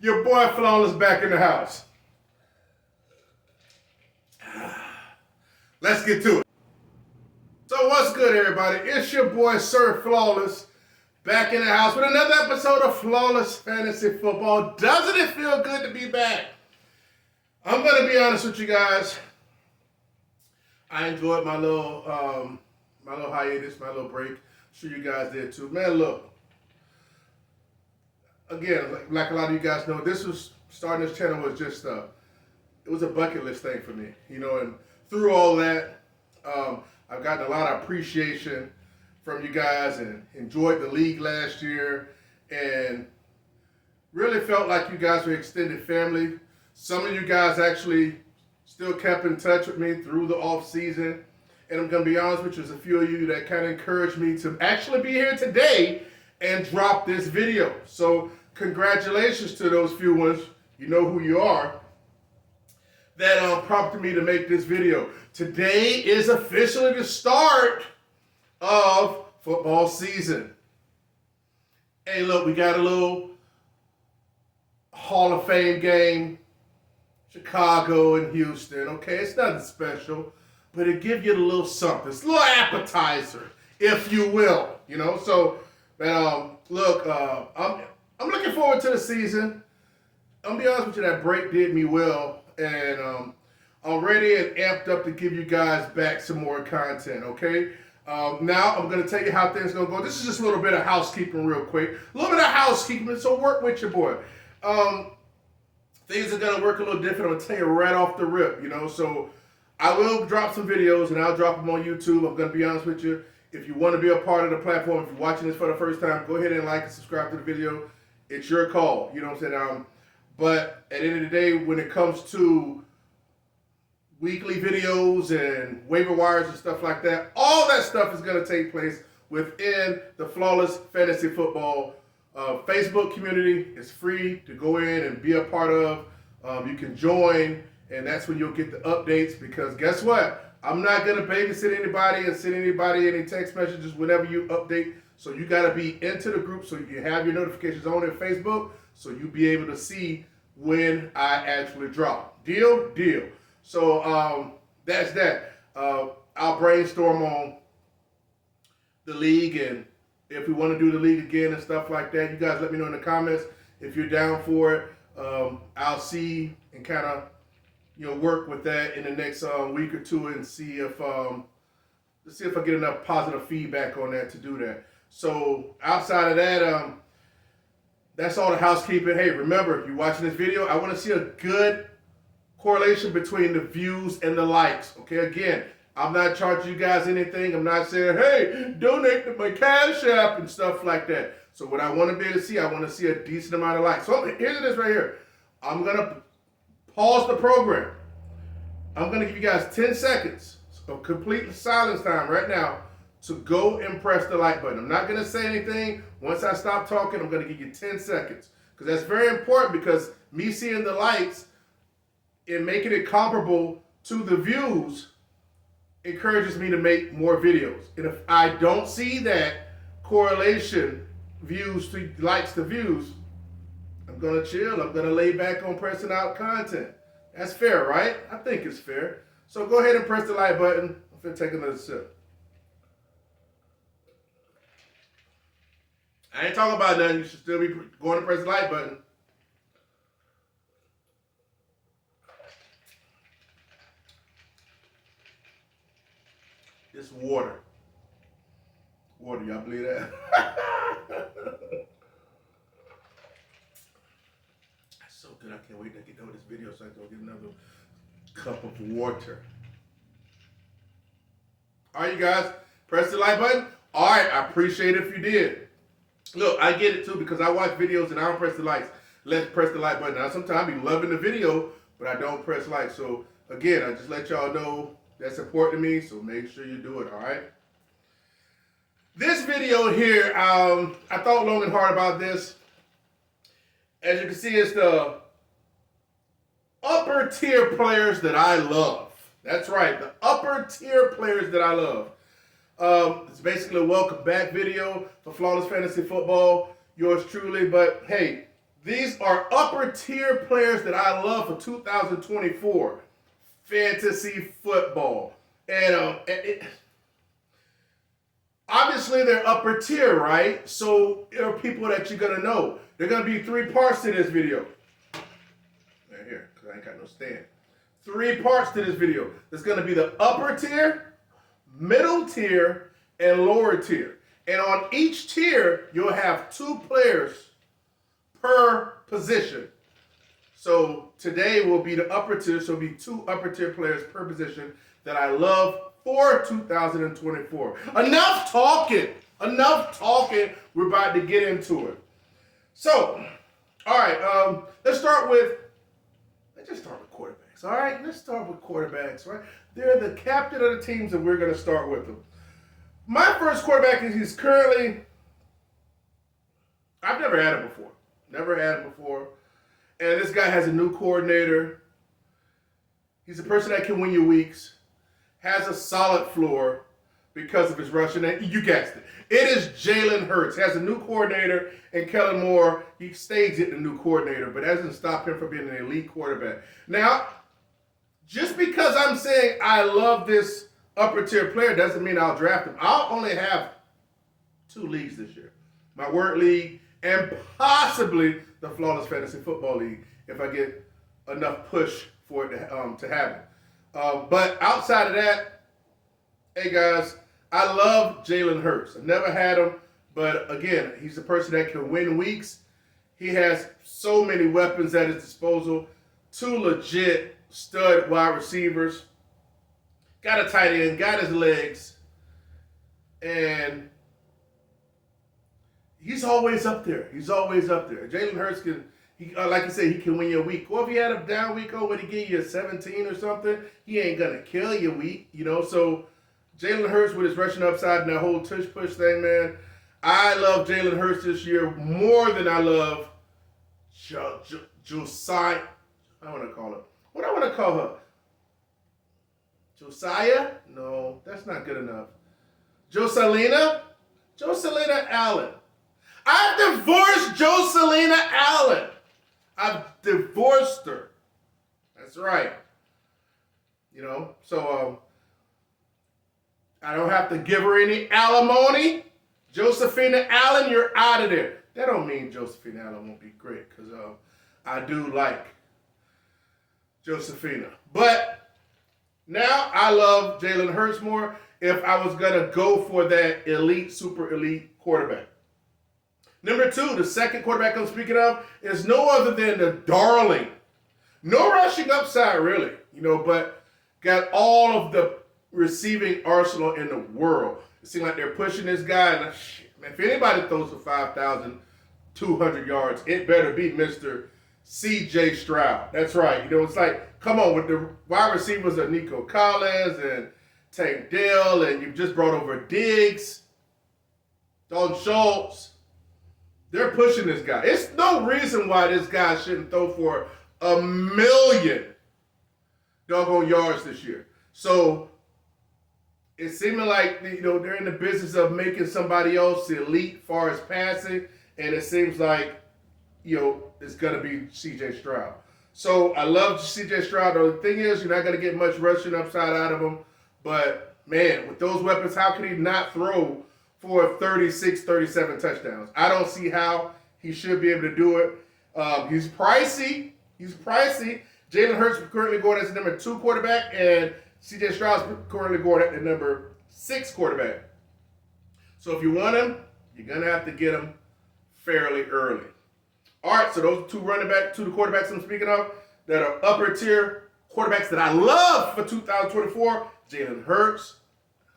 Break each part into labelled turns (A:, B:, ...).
A: Your boy Flawless back in the house. Let's get to it. So what's good, everybody? It's your boy Sir Flawless back in the house with another episode of Flawless Fantasy Football. Doesn't it feel good to be back? I'm gonna be honest with you guys. I enjoyed my little hiatus, my little break. I'm sure you guys did too. Man, look. Again, like a lot of you guys know, starting this channel was just it was a bucket list thing for me, you know. And through all that, I've gotten a lot of appreciation from you guys and enjoyed the league last year, and really felt like you guys were extended family. Some of you guys actually still kept in touch with me through the off season, and I'm gonna be honest with you, there's a few of you that kind of encouraged me to actually be here today and drop this video. So congratulations to those few ones, you know who you are, that prompted me to make this video. Today is officially the start of football season. Hey, look, we got a little Hall of Fame game, Chicago and Houston. Okay, it's nothing special, but it gives you a little something. It's a little appetizer, if you will, you know. So, look, I'm looking forward to the season. I'm gonna be honest with you, that break did me well, and I'm ready and amped up to give you guys back some more content, okay? Now I'm gonna tell you how things gonna go. This is just a little bit of housekeeping real quick. A little bit of housekeeping, so work with your boy. Things are gonna work a little different. I'm gonna tell you right off the rip, you know. So I will drop some videos and I'll drop them on YouTube. I'm gonna be honest with you. If you want to be a part of the platform, if you're watching this for the first time, go ahead and like and subscribe to the video. It's your call, you know what I'm saying? But at the end of the day, when it comes to weekly videos and waiver wires and stuff like that, all that stuff is going to take place within the Flawless Fantasy Football Facebook community. It's free to go in and be a part of. You can join, and that's when you'll get the updates, because guess what? I'm not going to babysit anybody and send anybody any text messages whenever you update. So you got to be into the group so you have your notifications on in Facebook, so you'll be able to see when I actually drop. Deal? Deal. So that's that. I'll brainstorm on the league, and if we want to do the league again and stuff like that, you guys let me know in the comments if you're down for it. I'll see and kind of, you know, work with that in the next week or two and see if I get enough positive feedback on that to do that. So outside of that, that's all the housekeeping. Hey, remember, if you're watching this video, I want to see a good correlation between the views and the likes. Okay, again, I'm not charging you guys anything. I'm not saying, hey, donate to my Cash App and stuff like that. So what I want to be able to see, I want to see a decent amount of likes. So here's this right here. I'm going to pause the program. I'm going to give you guys 10 seconds of complete silence time right now to go and press the like button. I'm not going to say anything. Once I stop talking, I'm going to give you 10 seconds. Because that's very important, because me seeing the likes and making it comparable to the views encourages me to make more videos. And if I don't see that correlation, views to likes to views, I'm going to chill. I'm going to lay back on pressing out content. That's fair, right? I think it's fair. So go ahead and press the like button. I'm going to take another sip. I ain't talking about nothing. You should still be going to press the like button. It's water. Water, y'all believe that? That's so good. I can't wait to get done with this video so I can go get another cup of water. All right, you guys, press the like button. All right, I appreciate it if you did. Look, I get it too, because I watch videos and I don't press the likes. Let's press the like button. Now, sometimes I be loving the video, but I don't press like. So, again, I just let y'all know that's important to me, so make sure you do it, all right? This video here, I thought long and hard about this. As you can see, it's the upper tier players that I love. That's right, the upper tier players that I love. It's basically a welcome back video for Flawless Fantasy Football, yours truly. But hey, These are upper tier players that I love for 2024 fantasy football. And obviously they're upper tier, right? So there are people that you're going to know. There are going to be 3 parts to this video. Right here, because I ain't got no stand. 3 parts to this video. There's going to be the upper tier, middle tier, and lower tier. And on each tier, you'll have 2 players per position. So today will be the upper tier, so it'll be 2 upper tier players per position that I love for 2024. Enough talking. Enough talking. We're about to get into it. So, all right, let's just start with quarterbacks. All right, let's start with quarterbacks, right? They're the captain of the teams, and we're going to start with them. My first quarterback is currently, I've never had him before. Never had him before. And this guy has a new coordinator. He's a person that can win you weeks. Has a solid floor because of his rushing. And you guessed it. It is Jalen Hurts. Has a new coordinator, and Kellen Moore, he stays at the new coordinator, but that doesn't stop him from being an elite quarterback. Now, just because I'm saying I love this upper tier player doesn't mean I'll draft him. I'll only have 2 leagues this year. My Word League and possibly the Flawless Fantasy Football League if I get enough push for it to happen. But outside of that, hey guys, I love Jalen Hurts. I've never had him, but again, he's a person that can win weeks. He has so many weapons at his disposal. 2 legit stud wide receivers. Got a tight end, got his legs, and he's always up there. He's always up there. Jalen Hurts can, like I said, he can win you a week. Or if he had a down week, would he give you a 17 or something? He ain't gonna kill you a week, So Jalen Hurts with his rushing upside and that whole tush push thing, man. I love Jalen Hurts this year more than I love Josiah. I want to call her. What do I want to call her? Josiah? No, that's not good enough. Joselina Allen. I've divorced Joselina Allen. I've divorced her. That's right. So I don't have to give her any alimony. Josephina Allen, you're out of there. That don't mean Josephina Allen won't be great, because I do like Josephina. But now I love Jalen Hurts more if I was going to go for that elite, super elite quarterback. Number 2, the second quarterback I'm speaking of is no other than the darling. No rushing upside, really, but got all of the receiving arsenal in the world. It seems like they're pushing this guy. And man, if anybody throws for 5,200 yards, it better be Mr. C.J. Stroud. That's right. It's like, come on, with the wide receivers of Nico Collins and Tank Dell, and you've just brought over Diggs, Dalton Schultz. They're pushing this guy. It's no reason why this guy shouldn't throw for 1 million doggone yards this year. So it's seeming like they're in the business of making somebody else elite far as passing, and it seems like it's gonna be C.J. Stroud. So I love C.J. Stroud. The thing is, you're not gonna get much rushing upside out of him, but man, with those weapons, how can he not throw for 36, 37 touchdowns? I don't see how he should be able to do it. He's pricey. Jalen Hurts currently going as the number 2 quarterback, and C.J. Stroud's currently going at the number 6 quarterback. So if you want him, you're going to have to get him fairly early. All right, so those 2 quarterbacks I'm speaking of that are upper tier quarterbacks that I love for 2024, Jalen Hurts.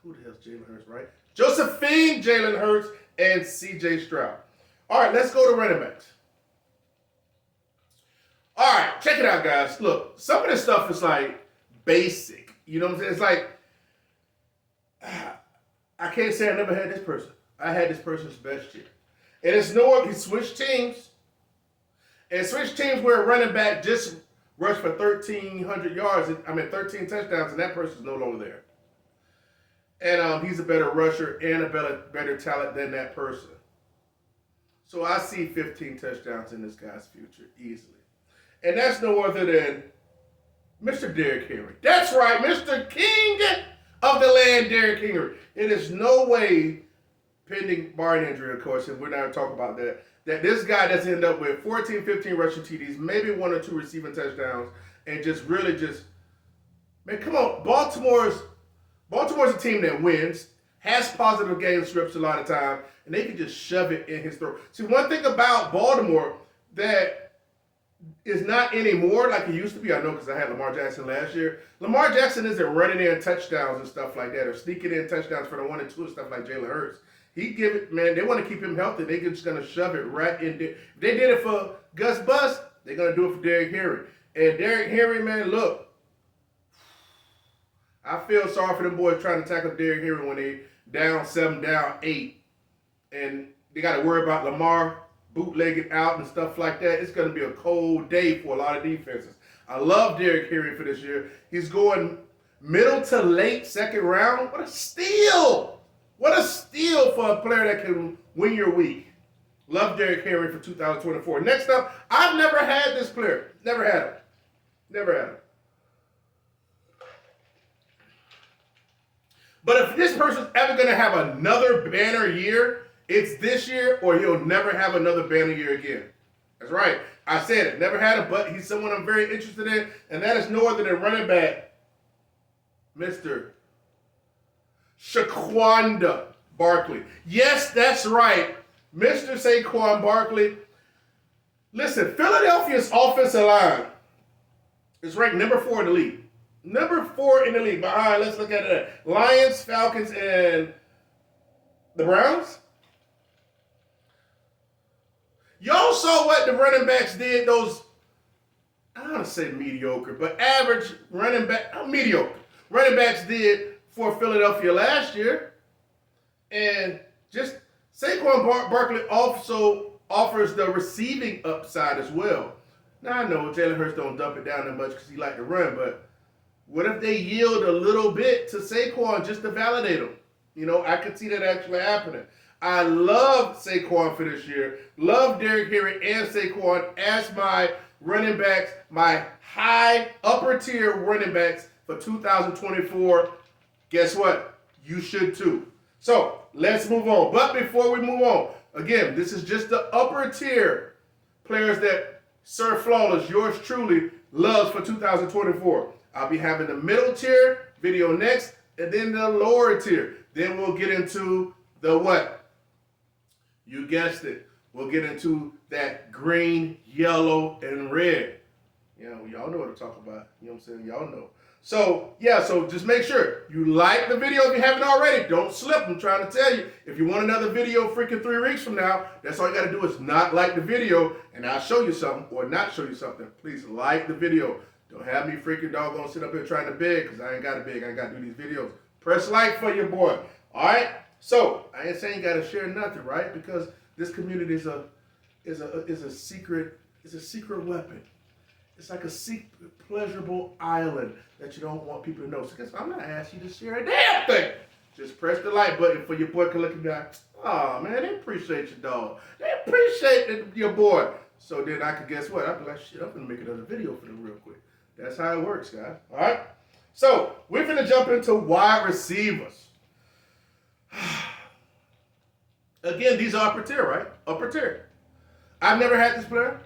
A: Who the hell's Jalen Hurts, right? Josephine Jalen Hurts and C.J. Stroud. All right, let's go to running backs. All right, check it out, guys. Look, some of this stuff is like basic. You know what I'm saying? It's like, I can't say I never had this person. I had this person's best year. And it's he switched teams. And switched teams where a running back just rushed for 1,300 yards. 13 touchdowns, and that person's no longer there. And he's a better rusher and a better talent than that person. So I see 15 touchdowns in this guy's future easily. And that's no other than Mr. Derrick Henry. That's right, Mr. King of the land, Derrick Henry. It is no way, pending barring injury, of course, and we're not talking about that, that this guy doesn't end up with 14, 15 rushing TDs, maybe 1 or 2 receiving touchdowns, and just really just, man, come on. Baltimore's a team that wins, has positive game scripts a lot of time, and they can just shove it in his throat. See, one thing about Baltimore that is not anymore like it used to be, I know because I had Lamar Jackson last year. Lamar Jackson isn't running in touchdowns and stuff like that, or sneaking in touchdowns for the 1 and 2 and stuff like Jalen Hurts. He give it, man, they want to keep him healthy. They're just going to shove it right in there. If they did it for Gus Bus, they're going to do it for Derrick Henry. And Derrick Henry, man, look, I feel sorry for them boys trying to tackle Derrick Henry when they down 7, down 8. And they got to worry about Lamar bootlegging out and stuff like that. It's going to be a cold day for a lot of defenses. I love Derrick Henry for this year. He's going middle to late second round. What a steal! What a steal for a player that can win your week. Love Derrick Henry for 2024. Next up, I've never had this player. Never had him. Never had him. But if this person's ever going to have another banner year, it's this year, or he'll never have another banner year again. That's right. I said it. Never had him, but he's someone I'm very interested in, and that is no other than running back, Mr. Saquon Barkley. Yes, that's right. Mr. Saquon Barkley. Listen, Philadelphia's offensive line is ranked number 4 in the league. Number 4 in the league. Behind, let's look at it. Lions, Falcons, and the Browns. Y'all saw what the running backs did, those, I don't want to say mediocre, but average running back, mediocre running backs did for Philadelphia last year. And just Saquon Barkley also offers the receiving upside as well. Now, I know Jalen Hurts don't dump it down that much because he like to run, but what if they yield a little bit to Saquon just to validate him? You know, I could see that actually happening. I love Saquon for this year. Love Derrick Henry and Saquon as my running backs, my high upper tier running backs for 2024. Guess what? You should too. So let's move on. But before we move on, again, this is just the upper tier players that Sir Flawless, yours truly, loves for 2024. I'll be having the middle tier video next, and then the lower tier. Then we'll get into the what? You guessed it. We'll get into that green, yellow, and red. You know, y'all know what I'm talking about. You know what I'm saying? Y'all know. So, yeah, so just make sure you like the video if you haven't already. Don't slip. I'm trying to tell you. If you want another video freaking 3 weeks from now, that's all you got to do is not like the video, and I'll show you something or not show you something. Please like the video. Don't have me freaking doggone sit up here trying to beg, because I ain't got to beg. I ain't got to do these videos. Press like for your boy. All right? So, I ain't saying you got to share nothing, right? Because this community is a secret weapon. It's like a secret, pleasurable island that you don't want people to know. So guess what? I'm not asking you to share a damn thing. Just press the like button for your boy can look at me like, oh, man, they appreciate your dog. They appreciate your boy. So then I could guess what? I'd be like, shit, I'm going to make another video for them real quick. That's how it works, guys. All right? So we're going to jump into wide receivers. Again, these are upper tier, right? Upper tier. I've never had this player.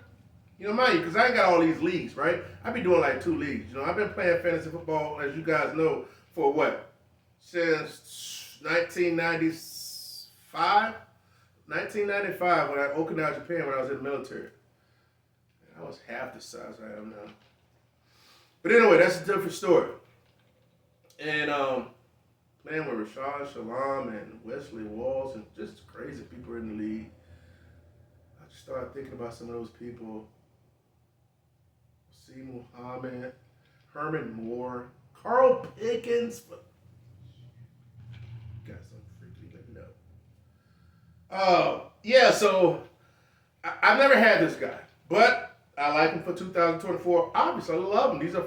A: You know, mind you, because I ain't got all these leagues, right? I've been doing like 2 leagues. You know, I've been playing fantasy football, as you guys know, for what? Since 1995? 1995 when I Okinawa, Japan, when I was in the military. I was half the size I am now. But anyway, that's a different story. And, man, with Rashad Shalom and Wesley Walls and just crazy people in the league, I just started thinking about some of those people. C. Muhammad, Herman Moore, Carl Pickens. Got some freaky, let me know. Yeah, so I've never had this guy, but I like him for 2024. Obviously, I love him. These are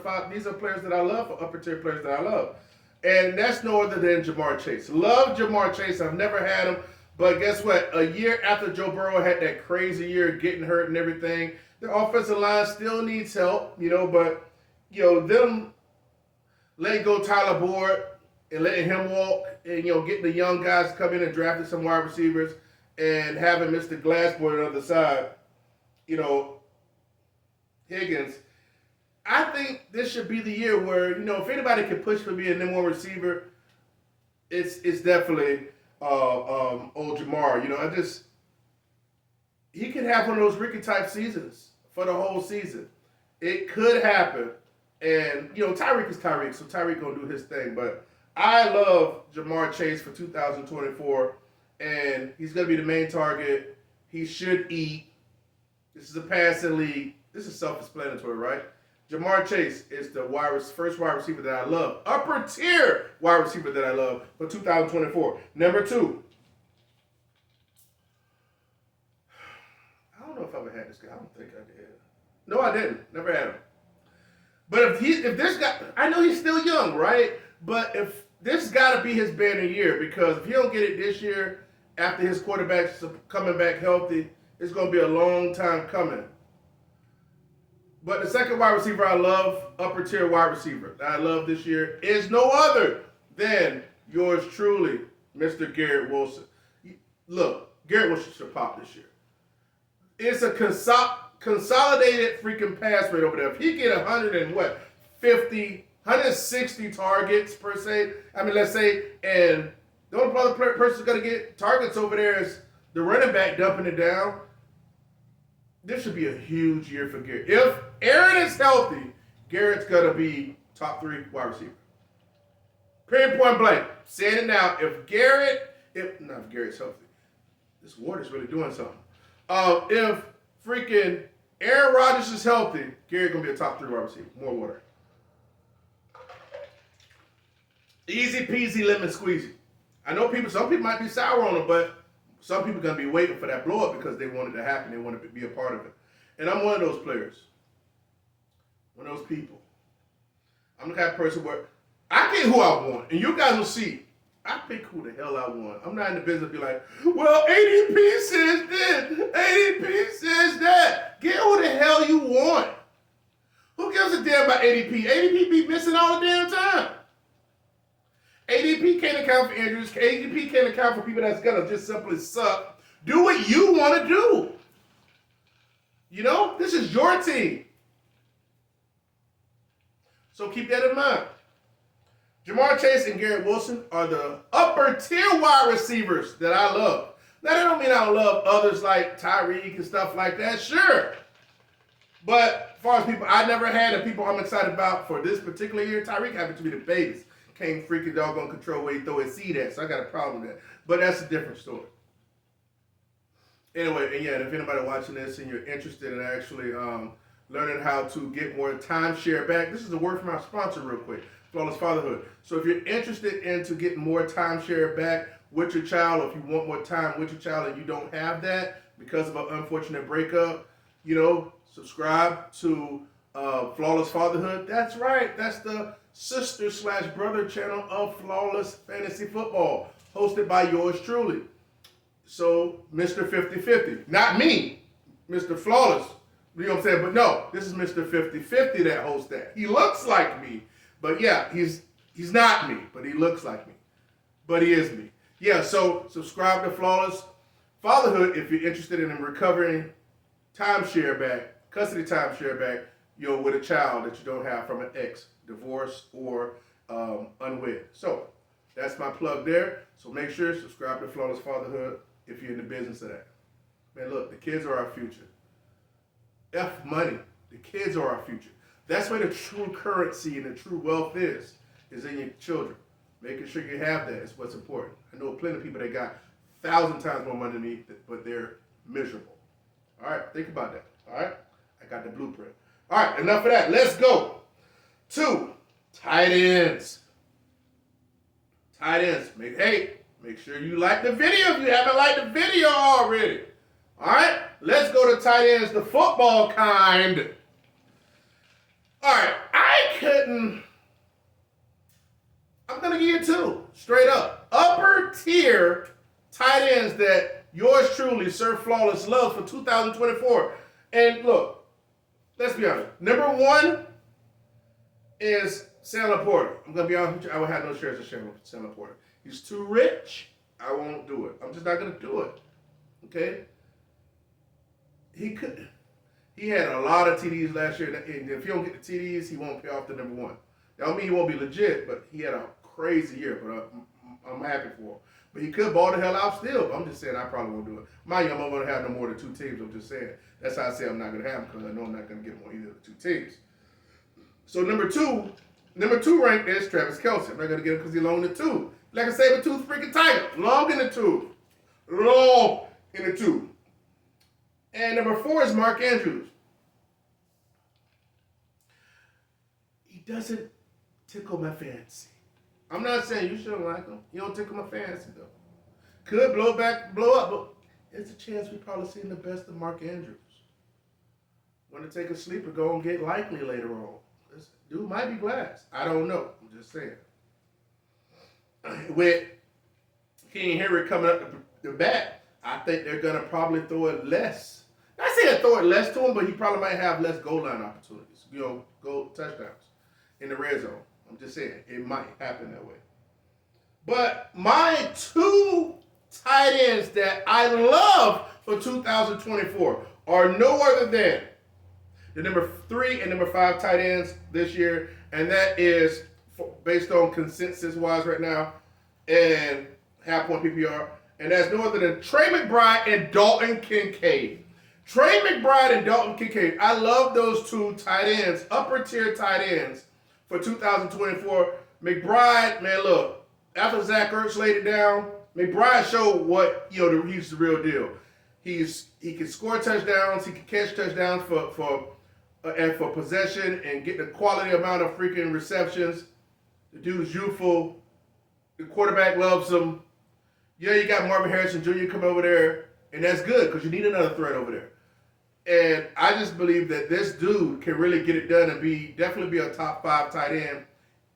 A: players that I love, for upper tier players that I love. And that's no other than Jamar Chase. Love Jamar Chase. I've never had him, But guess what? A year after Joe Burrow had that crazy year, getting hurt and everything, the offensive line still needs help, but, them letting go Tyler Boyd and letting him walk and, getting the young guys to come in and drafting some wide receivers and having Mr. Glassboy on the other side, Higgins. I think this should be the year where, if anybody can push for being a number one receiver, it's definitely old Jamar. He could have one of those Ricky type seasons for the whole season. It could happen. And, Tyreek is Tyreek, so Tyreek going to do his thing. But I love Jamar Chase for 2024, and he's going to be the main target. He should eat. This is a passing league. This is self-explanatory, right? Jamar Chase is the first wide receiver that I love. Upper tier wide receiver that I love for 2024. Number 2. I don't know if I ever had this guy. I don't think I did. No, I didn't. Never had him. But if this guy, I know he's still young, right? But if this got to be his banner year, because if he don't get it this year, after his quarterback's coming back healthy, it's going to be a long time coming. But the second wide receiver I love, upper tier wide receiver that I love this year, is no other than yours truly, Mr. Garrett Wilson. Look, Garrett Wilson should pop this year. It's a consolidated freaking pass rate over there. If he get 160 targets per se, let's say, and the only other person who's going to get targets over there is the running back dumping it down, this should be a huge year for Garrett. If Aaron is healthy, Garrett's going to be top 3 wide receiver. Period, point blank. Saying it now, if Garrett's healthy, this water's really doing something. If freaking Aaron Rodgers is healthy, Garrett's going to be a top 3 wide receiver. More water. Easy peasy lemon squeezy. I know some people might be sour on him, but some people are going to be waiting for that blow up because they want it to happen. They want to be a part of it. And I'm one of those players. One of those people. I'm the kind of person where I get who I want. And you guys will see. I pick who the hell I want. I'm not in the business of be like, well, ADP says this. ADP says that. Get who the hell you want. Who gives a damn about ADP? ADP be missing all the damn time. ADP can't account for injuries. ADP can't account for people that's going to just simply suck. Do what you want to do. This is your team. So keep that in mind. Jamar Chase and Garrett Wilson are the upper tier wide receivers that I love. Now, that don't mean I don't love others like Tyreek and stuff like that. Sure. But as far as people I never had and people I'm excited about for this particular year, Tyreek happened to be the babies. Can't freaking doggone control where he throw his seed at, so I got a problem with that. But that's a different story. Anyway, and yeah, if anybody watching this and you're interested in actually learning how to get more timeshare back, this is a word from our sponsor real quick, Flawless Fatherhood. So if you're interested into getting more timeshare back with your child, or if you want more time with your child and you don't have that because of an unfortunate breakup, subscribe to Flawless Fatherhood. That's right. That's the sister/brother channel of Flawless Fantasy Football, hosted by yours truly. So, Mr. 50-50. Not me, Mr. Flawless. You know what I'm saying? But no, this is Mr. 50-50 that hosts that. He looks like me, but yeah, he's not me, but he looks like me. But he is me. Yeah, so subscribe to Flawless Fatherhood if you're interested in recovering timeshare back, custody timeshare back, with a child that you don't have from an ex, divorce, or unwed. So that's my plug there. So make sure subscribe to Flawless Fatherhood if you're in the business of that. Man, look, the kids are our future. F money. The kids are our future. That's where the true currency and the true wealth is in your children. Making sure you have that is what's important. I know plenty of people that got 1,000 times more money than me, but they're miserable. All right, think about that. All right, I got the blueprint. All right, enough of that. Let's go to tight ends. Tight ends. Make sure you like the video if you haven't liked the video already. All right, let's go to tight ends, the football kind. All right, I'm going to give you 2, straight up. Upper tier tight ends that yours truly, Sir Flawless, loves for 2024. And look, let's be honest. Number one is Sam Laporta. I'm going to be honest with you. I would have no shares of Sam Laporta. He's too rich. I won't do it. I'm just not going to do it. Okay? He had a lot of TDs last year. And if he don't get the TDs, he won't pay off the number one. That don't mean he won't be legit, but he had a crazy year. But I'm happy for him. But he could ball the hell out still. But I'm just saying I probably won't do it. Mind you, I'm not going to have no more than 2 teams. I'm just saying. That's how I say I'm not going to have him, because I know I'm not going to get him on either of the 2 teams. So number two ranked is Travis Kelce. I'm not going to get him because he's long in the tooth. Like a saber-tooth freaking tiger. Long in the tooth. Long in the tooth. And number 4 is Mark Andrews. He doesn't tickle my fancy. I'm not saying you shouldn't like him. He don't tickle my fancy, though. Could blow up, but there's a chance we probably seen the best of Mark Andrews. Want to take a sleeper, go and get Likely later on. This dude might be glass. I don't know. I'm just saying. With King Henry coming up the bat, I think they're going to probably throw it less. Not saying throw it less to him, but he probably might have less goal line opportunities. Goal touchdowns in the red zone. I'm just saying, it might happen that way. But my 2 tight ends that I love for 2024 are no other than the number 3 and number 5 tight ends this year, and that is based on consensus-wise right now and half-point PPR, and that's no other than Trey McBride and Dalton Kincaid. Trey McBride and Dalton Kincaid. I love those 2 tight ends, upper-tier tight ends for 2024. McBride, man, look, after Zach Ertz laid it down, McBride showed what, he's the real deal. He can score touchdowns, he can catch touchdowns for possession and get the quality amount of freaking receptions. The dude's youthful. The quarterback loves him. Yeah, you got Marvin Harrison Jr. coming over there, and that's good because you need another threat over there. And I just believe that this dude can really get it done and definitely be a top 5 tight end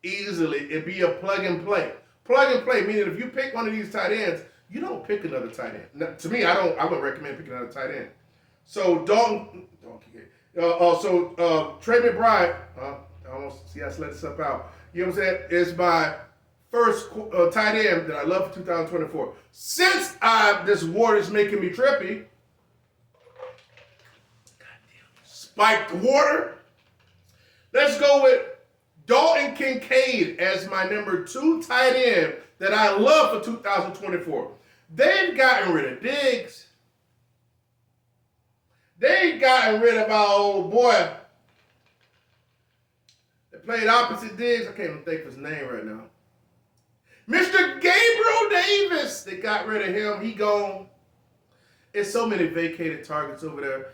A: easily and be a plug and play. Plug and play, meaning if you pick one of these tight ends, you don't pick another tight end. Now, to me, I wouldn't recommend picking another tight end. So Trey McBride, I almost see I let this up out. You know what I'm saying? Is my first tight end that I love for 2024. Since this water is making me trippy, spiked water, let's go with Dalton Kincaid as my number 2 tight end that I love for 2024. They've gotten rid of Diggs. They've gotten rid of our old boy that played opposite Diggs. I can't even think of his name right now. Mr. Gabriel Davis. They got rid of him. He gone. There's so many vacated targets over there.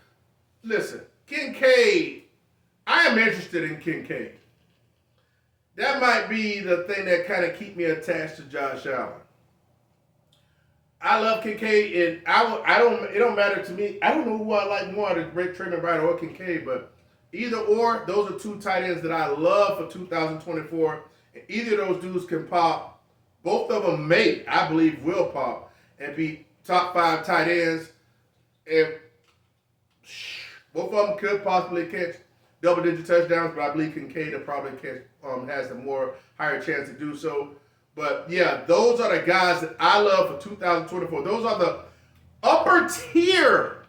A: Listen, Kincaid. I am interested in Kincaid. That might be the thing that kind of keep me attached to Josh Allen. I love Kincaid, and it don't matter to me. I don't know who I like more, the Trey McBride or Kincaid, but either or, those are 2 tight ends that I love for 2024. And either of those dudes can pop. Both of them I believe, will pop and be top 5 tight ends. And both of them could possibly catch double-digit touchdowns, but I believe Kincaid will probably has the higher chance to do so. But yeah, those are the guys that I love for 2024. Those are the upper tier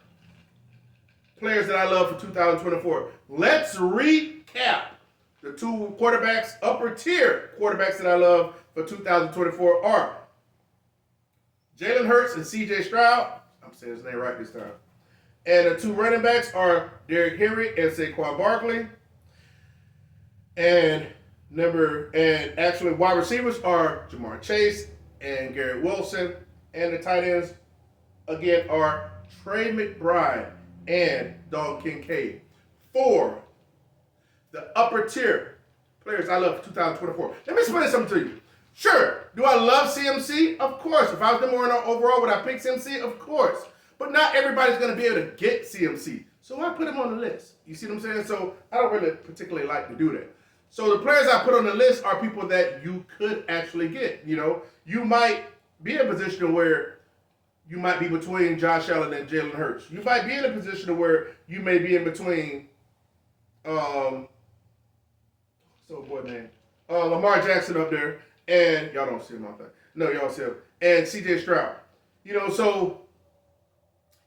A: players that I love for 2024. Let's recap the 2 quarterbacks, upper tier quarterbacks that I love for 2024 are Jalen Hurts and C.J. Stroud. I'm saying his name right this time. And the 2 running backs are Derrick Henry and Saquon Barkley. And actually wide receivers are Jamar Chase and Garrett Wilson. And the tight ends, again, are Trey McBride and Dalton Kincaid. For the upper tier players I love for 2024. Let me explain something to you. Sure, do I love CMC? Of course. If I was the more overall, would I pick CMC? Of course. But not everybody's going to be able to get CMC. So I put him on the list. You see what I'm saying? So I don't really particularly like to do that. So the players I put on the list are people that you could actually get. You might be in a position where you might be between Josh Allen and Jalen Hurts. You might be in a position where you may be in between, Lamar Jackson up there, and y'all don't see him out there. No, y'all see him, and C.J. Stroud. So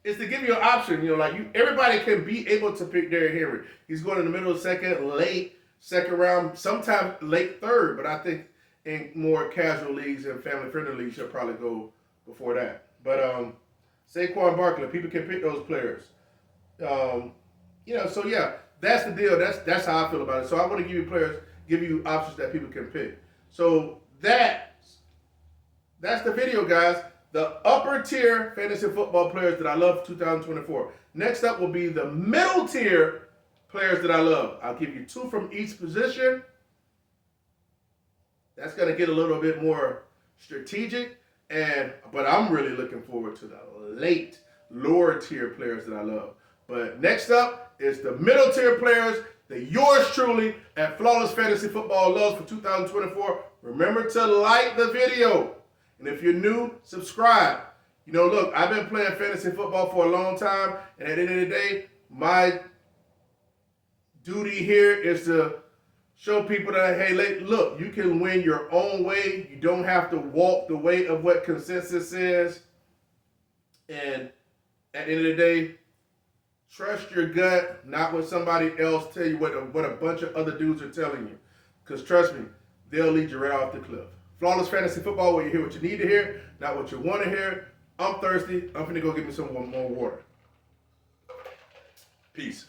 A: it's to give you an option. Everybody can be able to pick Derrick Henry. He's going in the middle of second, late second round, sometimes late third, but I think in more casual leagues and family-friendly leagues, you'll probably go before that. But Saquon Barkley, people can pick those players. So yeah, that's the deal. That's how I feel about it. So I want to give you options that people can pick. So that's the video, guys. The upper tier fantasy football players that I love for 2024. Next up will be the middle tier players that I love. I'll give you 2 from each position. That's going to get a little bit more strategic, but I'm really looking forward to the lower tier players that I love. But next up is the middle tier players that yours truly at Flawless Fantasy Football loves for 2024. Remember to like the video. And if you're new, subscribe. Look, I've been playing fantasy football for a long time, and at the end of the day, my duty here is to show people that, hey, look, you can win your own way. You don't have to walk the way of what consensus says. And at the end of the day, trust your gut, not what somebody else tell you, what a bunch of other dudes are telling you. Because trust me, they'll lead you right off the cliff. Flawless Fantasy Football, where you hear what you need to hear, not what you want to hear. I'm thirsty. I'm finna go get me some more water. Peace.